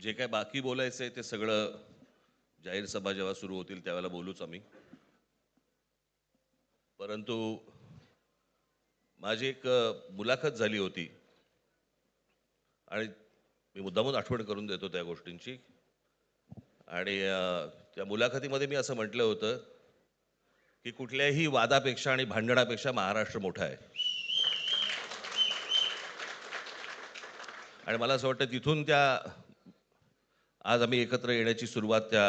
जे काय बाकी बोलायचं आहे ते सगळं जाहीर सभा जेव्हा सुरू होतील त्यावेळेला बोलूच आम्ही. परंतु माझी एक मुलाखत झाली होती आणि मी मुद्दामून आठवण करून देतो त्या गोष्टींची. आणि त्या मुलाखतीमध्ये मी असं म्हटलं होतं की कुठल्याही वादापेक्षा आणि भांडणापेक्षा महाराष्ट्र मोठा आहे. आणि मला असं वाटतं तिथून त्या आज आम्ही एकत्र येण्याची सुरुवात त्या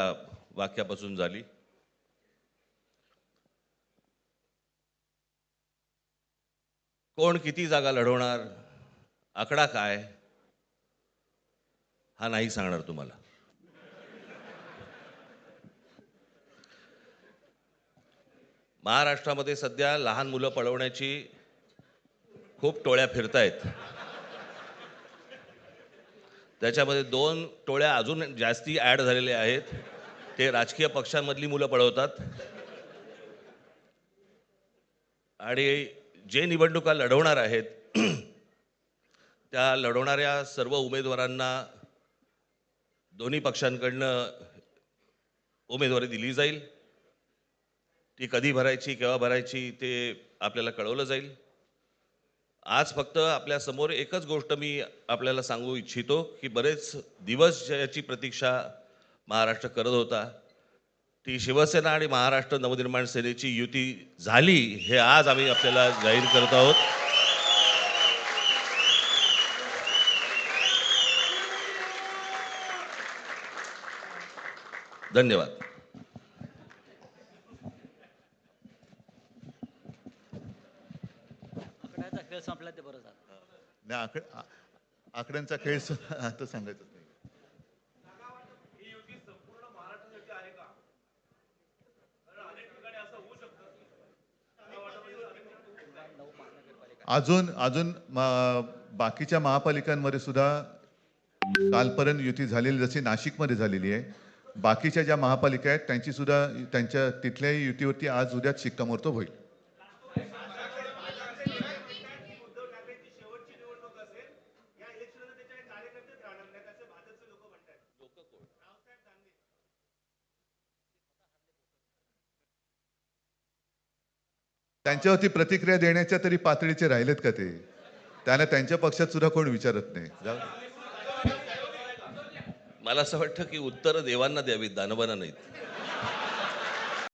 वाक्यापासून झाली. कोण किती जागा लढवणार, आकडा काय, हा नाही सांगणार तुम्हाला. महाराष्ट्रामध्ये सध्या लहान मुलं पळवण्याची खूप टोळ्या फिरतायत. त्याच्यामध्ये 2 टोळ्या अजून जास्ती ॲड झालेल्या आहेत. ते राजकीय पक्षांमधली मुलं पळवतात आणि जे निवडणुका लढवणार आहेत त्या लढवणाऱ्या सर्व उमेदवारांना दोन्ही पक्षांकडनं उमेदवारी दिली जाईल. ती कधी भरायची, केव्हा भरायची ते आपल्याला कळवलं जाईल. आज फक्त आपल्यासमोर एकच गोष्ट मी आपल्याला सांगू इच्छितो की बरेच दिवस याची प्रतीक्षा महाराष्ट्र करत होता. ती शिवसेना आणि महाराष्ट्र नवनिर्माण सेनेची युती झाली हे आज आम्ही आपल्याला जाहीर करत आहोत. धन्यवाद. आकड्याचा खेळ संपला ते बरं झालं. नाही आकड्यांचा खेळ आता सांगायचं नाही. अजून अजून बाकीच्या महापालिकांमध्ये सुद्धा कालपर्यंत युती झालेली जशी नाशिकमध्ये झालेली आहे. बाकीच्या ज्या महापालिका आहेत त्यांची सुद्धा त्यांच्या तिथल्याही युतीवरती आज उद्या शिक्कामोर्तब होईल. त्यांच्यावरती प्रतिक्रिया देण्याच्या तरी पातळीचे राहिलेत का ते? त्यांना त्यांच्या पक्षात सुद्धा कोण विचारत नाही. मला असं वाटतं की उत्तरं देवांना द्यावीत, दानवांना नाहीत.